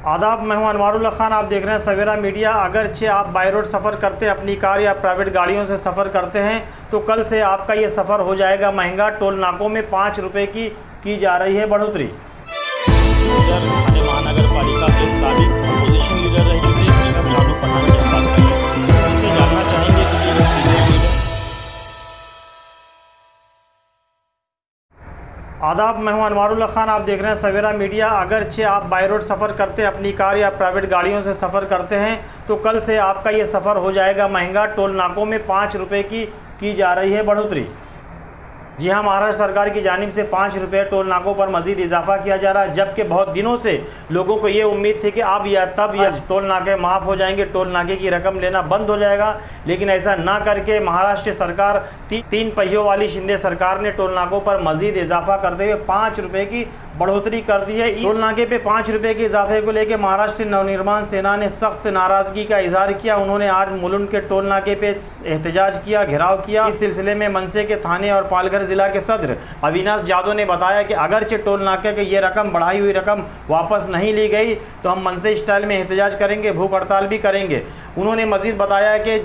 आदाब, मैं हूं अनवारुल्लाह खान। आप देख रहे हैं सवेरा मीडिया। अगरचे आप बाई रोड सफ़र करते हैं, अपनी कार या प्राइवेट गाड़ियों से सफ़र करते हैं, तो कल से आपका ये सफ़र हो जाएगा महंगा। टोल नाकों में 5 रुपये की जा रही है बढ़ोतरी। महानगर पालिका के साबिक अपोजिशन लीडर रह चुके अशरफ जालू पठान के साथ इनसे जानना चाहेंगे कि ये आदाब, मैं हूं अनवारुल्लाह खान। आप देख रहे हैं सवेरा मीडिया। अगरचे आप बाई रोड सफ़र करते हैं, अपनी कार या प्राइवेट गाड़ियों से सफ़र करते हैं, तो कल से आपका ये सफ़र हो जाएगा महंगा। टोल नाकों में 5 रुपये की जा रही है बढ़ोतरी। जी हाँ, महाराष्ट्र सरकार की जानिब से 5 रुपये टोल नाकों पर मज़ीद इजाफा किया जा रहा है, जबकि बहुत दिनों से लोगों को ये उम्मीद थी कि अब या तब या टोल नाके माफ़ हो जाएंगे, टोल नाके की रकम लेना बंद हो जाएगा। लेकिन ऐसा ना करके महाराष्ट्र सरकार, तीन पहियों वाली शिंदे सरकार ने टोल नाकों पर मज़ीद इजाफा करते हुए 5 रुपये की बढ़ोतरी कर दी है। टोल नाके पे 5 रुपये के इजाफे को लेकर महाराष्ट्र नवनिर्माण सेना ने सख्त नाराज़गी का इजहार किया। उन्होंने आज मुलुंड के टोल नाके पे एहतजाज किया, घेराव किया। इस सिलसिले में मनसे के थाने और पालघर जिला के सदर अविनाश यादव ने बताया कि अगरचे टोल नाके की ये रकम, बढ़ाई हुई रकम वापस नहीं ली गई तो हम मनसे स्टाइल में एहतजाज करेंगे, भूख हड़ताल भी करेंगे। उन्होंने मजीद बताया कि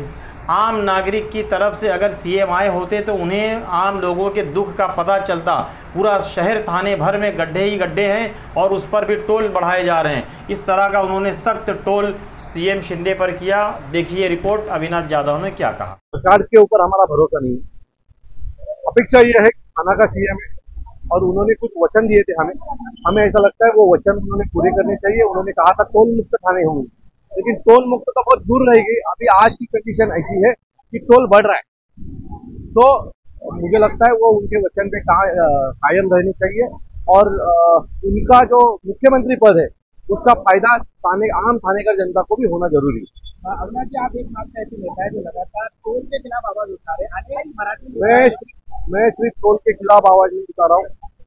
आम नागरिक की तरफ से अगर सीएम आए होते तो उन्हें आम लोगों के दुख का पता चलता। पूरा शहर थाने भर में गड्ढे ही गड्ढे हैं और उस पर भी टोल बढ़ाए जा रहे हैं। इस तरह का उन्होंने सख्त टोल सीएम शिंदे पर किया। देखिए रिपोर्ट, अविनाश यादव ने क्या कहा। सरकार के ऊपर हमारा भरोसा नहीं है। अपेक्षा यह है कि थाना का सीएम है और उन्होंने कुछ वचन दिए थे हमें ऐसा लगता है वो वचन उन्होंने पूरे करने चाहिए। उन्होंने कहा था टोल मुक्त थाने होंगे, लेकिन टोल मुक्त तो बहुत दूर रहेगी। अभी आज की कंडीशन ऐसी है कि टोल बढ़ रहा है, तो मुझे लगता है वो उनके वचन पे कायम रहनी चाहिए और उनका जो मुख्यमंत्री पद है उसका फायदा आम थाने का जनता को भी होना जरूरी है। अविनाश जी, आप एक मात्र ऐसे नेता है जो लगातार टोल के खिलाफ आवाज उठा रहे हैं। मैं सिर्फ टोल के खिलाफ आवाज नहीं उठा रहा हूँ।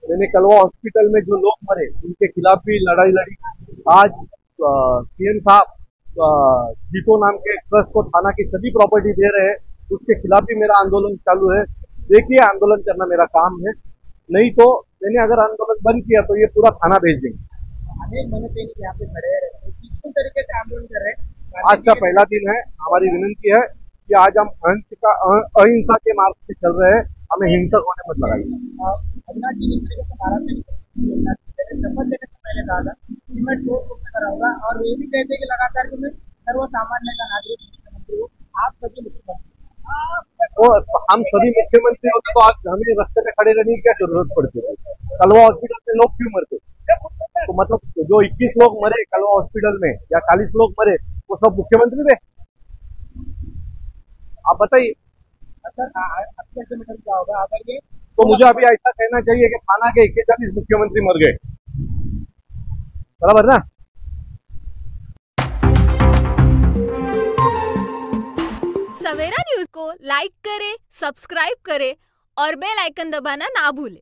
मैंने कलवा हॉस्पिटल में जो लोग मरे उनके खिलाफ भी लड़ाई लड़ी। आज सीएम साहब जीतो नाम के ट्रस्ट को थाना की सभी प्रॉपर्टी दे रहे हैं, उसके खिलाफ भी मेरा आंदोलन चालू है। देखिए, आंदोलन करना मेरा काम है, नहीं तो मैंने अगर आंदोलन बंद किया तो ये पूरा थाना भेज देंगे। अनेक महीने से यहाँ पे खड़े हैं, किस तरीके से आंदोलन कर रहे हैं। आज का पहला दिन है। हमारी विनती है कि आज हम अहिंसा के मार्ग से चल रहे हैं, हमें हिंसक होने मत लगाइए। अविनाश जी, जिस तरीके से महाराष्ट्र शपथ लेने से पहले कहा था कि मैं टोल मुक्त कराऊंगा और ये भी कहते कि लगातार कि मैं सर्वसामान्य का नागरिक मुख्यमंत्री हूँ, आप सभी मुख्यमंत्री। हम सभी मुख्यमंत्री होते तो आज हमें रास्ते में खड़े रहने की क्या जरूरत पड़ती है। कलवा हॉस्पिटल में लोग क्यों मरते? तो मतलब जो 21 लोग मरे कलवा हॉस्पिटल में या 40 लोग मरे, वो सब मुख्यमंत्री थे? आप बताइए। क्या होगा अगर ये, तो मुझे अभी ऐसा कहना चाहिए कि थाना के 41 मुख्यमंत्री मर गए, बराबर ना? सवेरा न्यूज़ को लाइक करें, सब्सक्राइब करें और बेल आइकन दबाना ना भूलें।